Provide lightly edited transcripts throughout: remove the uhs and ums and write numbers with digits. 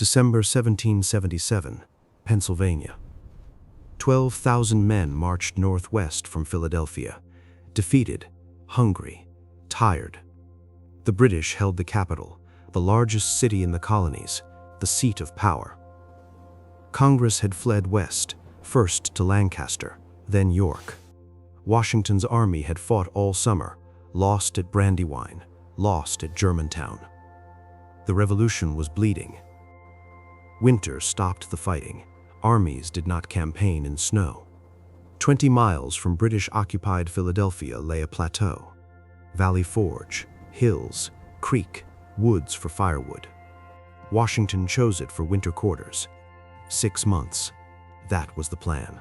December 1777, Pennsylvania. 12,000 men marched northwest from Philadelphia, defeated, hungry, tired. The British held the capital, the largest city in the colonies, the seat of power. Congress had fled west, first to Lancaster, then York. Washington's army had fought all summer, lost at Brandywine, lost at Germantown. The revolution was bleeding. Winter stopped the fighting. Armies did not campaign in snow. 20 miles from British-occupied Philadelphia lay a plateau. Valley Forge, hills, creek, woods for firewood. Washington chose it for winter quarters. 6 months. That was the plan.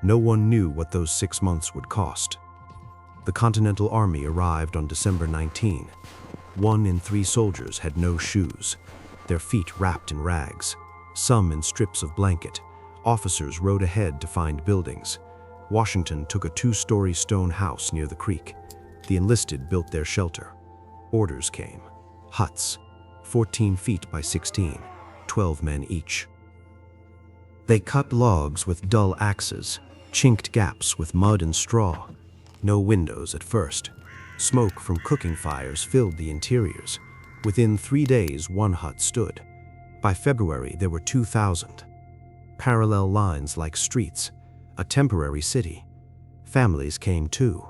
No one knew what those 6 months would cost. The Continental Army arrived on December 19. 1 in 3 soldiers had no shoes, their feet wrapped in rags, some in strips of blanket. Officers rode ahead to find buildings. Washington took a 2-story stone house near the creek. The enlisted built their shelter. Orders came. Huts, 14 feet by 16, 12 men each. They cut logs with dull axes, chinked gaps with mud and straw. No windows at first. Smoke from cooking fires filled the interiors. Within 3 days, 1 hut stood. By February, there were 2,000. Parallel lines like streets, a temporary city. Families came too,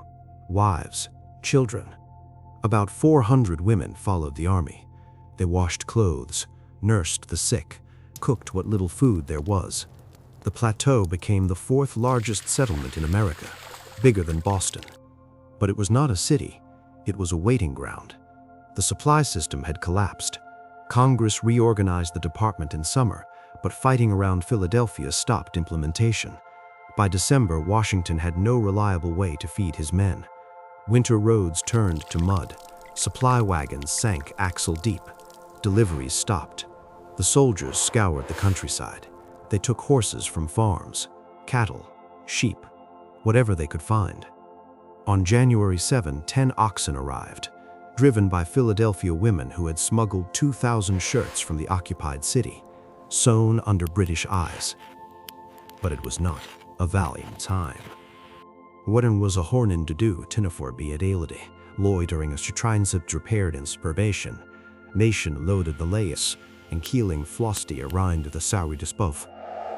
wives, children. About 400 women followed the army. They washed clothes, nursed the sick, cooked what little food there was. The plateau became the 4th largest settlement in America, bigger than Boston. But it was not a city, it was a waiting ground. The supply system had collapsed. Congress reorganized the department in summer, but fighting around Philadelphia stopped implementation. By December, Washington had no reliable way to feed his men. Winter roads turned to mud. Supply wagons sank axle deep. Deliveries stopped. The soldiers scoured the countryside. They took horses from farms, cattle, sheep, whatever they could find. On January 7, 10 oxen arrived, driven by Philadelphia women who had smuggled 2,000 shirts from the occupied city, sewn under British eyes. But it was not a valiant time. Hvordan was a hornen to do tinnafor be at Ailade, loitering as transit repaired in Spurbation. Nation loaded the layas, and keeling flosty arind the sour dispov.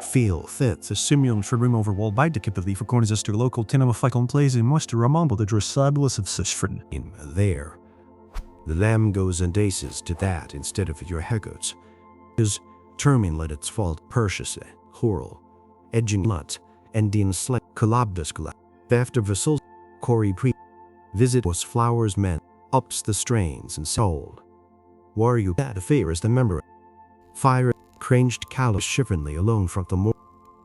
Feel that the Simeon for room over wall by the capability for corners to local tinamaficon plays in Wester Ramambo the dressabulous of Sishfrin. In there, the lamb goes and aces to that instead of your hegots. His termin let its fault purchase, horrel, edging lut, and din slek collabduscula. After vessels, Cory pre visit was flowers men, ups the strains and sold. War you that affair is the member. Fire cranged callous shiveringly alone from the moor.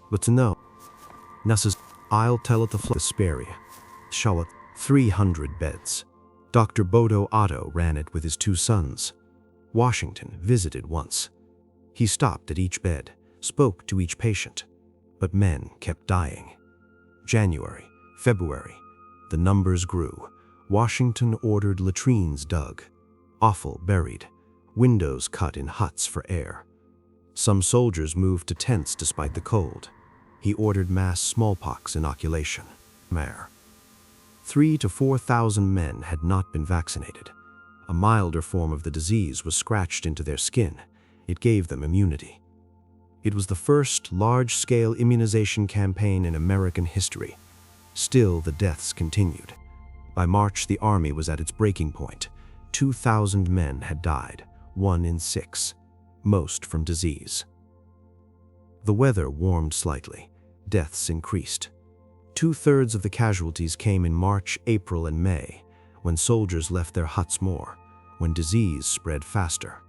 But to know, Nusses, I'll tell it the Flasperia. Shawat, 300 beds. Dr. Bodo Otto ran it with his 2 sons. Washington visited once. He stopped at each bed, spoke to each patient, but men kept dying. January, February, the numbers grew. Washington ordered latrines dug, offal buried, windows cut in huts for air. Some soldiers moved to tents despite the cold. He ordered mass smallpox inoculation. Mare. 3,000 to 4,000 men had not been vaccinated. A milder form of the disease was scratched into their skin. It gave them immunity. It was the first large-scale immunization campaign in American history. Still, the deaths continued. By March, the army was at its breaking point. 2,000 men had died, 1 in 6. Most from disease. The weather warmed slightly. Deaths increased. 2/3 of the casualties came in March, April, and May, when soldiers left their huts more, when disease spread faster.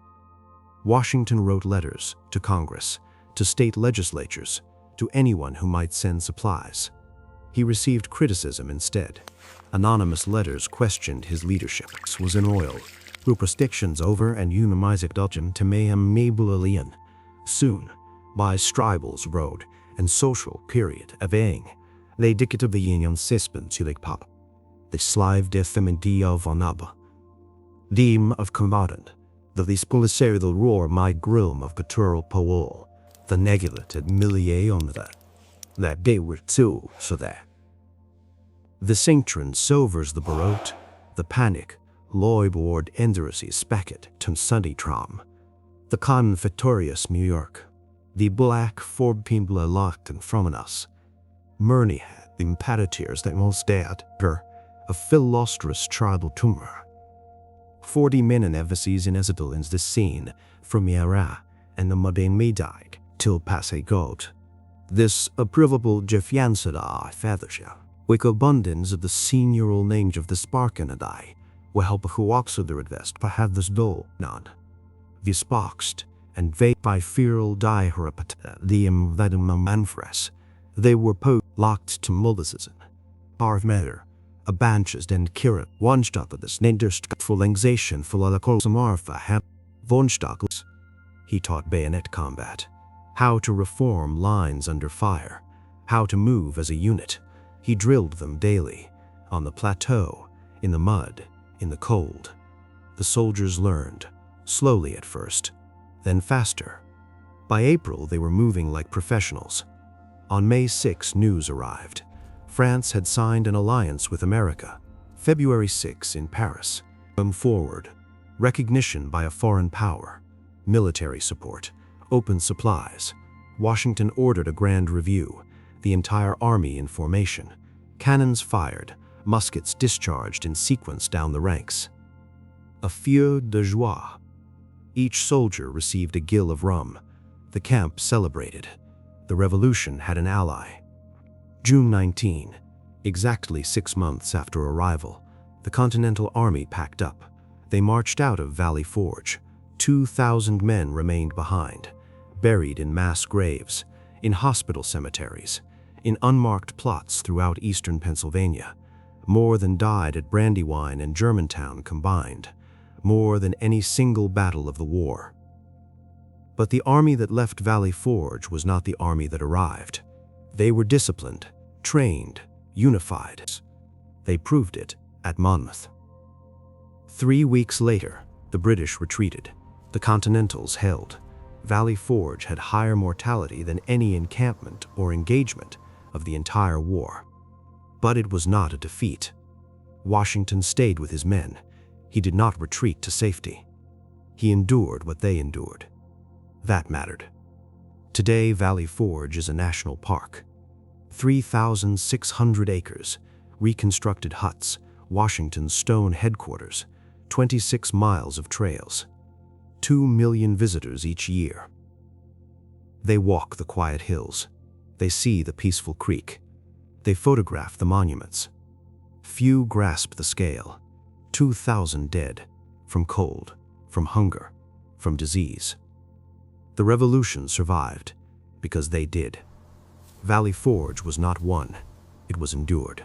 Washington wrote letters to Congress, to state legislatures, to anyone who might send supplies. He received criticism instead. Anonymous letters questioned his leadership. Was in oil. Restrictions over and unimized dudgeon to mayhem mabulalian. Soon, by Stribel's road and social period of aing, they dictated the union sispen to pop. The slive defemendi of anaba. Deem of combatant, The dispoliceral roar my groom of patrol Powell, the negulated millier on that they were too, so that. The Sanctron sovers the barot, the panic, loibord enderacy specket ton Sunday tram, the confitorious New York, the black forbpimbla locked in from us. Murney had the imperateers that most dead, her, a philostrous tribal tumor. 40 men and embassies in Ezekiel in the scene from Yara and the Modane me died till passe goat. This approvable Jeffiansada feathersha, with abundance of the senioral nange of the spark and a die, will help who walks of the redvest by have this dole nod. The sparkst and vape by feral die herapata the vedum manfres. They were locked to muldicism. Arv matter. A banches den kira Wonstockles Nenderstfulengzation Philolocosamarfa have Vonstockles. He taught bayonet combat, how to reform lines under fire, how to move as a unit. He drilled them daily, on the plateau, in the mud, in the cold. The soldiers learned, slowly at first, then faster. By April they were moving like professionals. On May 6 news arrived. France had signed an alliance with America. February 6 in Paris. Forward. Recognition by a foreign power. Military support. Open supplies. Washington ordered a grand review. The entire army in formation. Cannons fired. Muskets discharged in sequence down the ranks. A feu de joie. Each soldier received a gill of rum. The camp celebrated. The revolution had an ally. June 19, exactly 6 months after arrival, the Continental Army packed up. They marched out of Valley Forge. 2,000 men remained behind, buried in mass graves, in hospital cemeteries, in unmarked plots throughout eastern Pennsylvania. More than died at Brandywine and Germantown combined, more than any single battle of the war. But the army that left Valley Forge was not the army that arrived. They were disciplined, trained, unified. They proved it at Monmouth. 3 weeks later, the British retreated. The Continentals held. Valley Forge had higher mortality than any encampment or engagement of the entire war. But it was not a defeat. Washington stayed with his men. He did not retreat to safety. He endured what they endured. That mattered. Today, Valley Forge is a national park. 3,600 acres, reconstructed huts, Washington's stone headquarters, 26 miles of trails, 2 million visitors each year. They walk the quiet hills. They see the peaceful creek. They photograph the monuments. Few grasp the scale. 2,000 dead, from cold, from hunger, from disease. The revolution survived because they did. Valley Forge was not won, it was endured.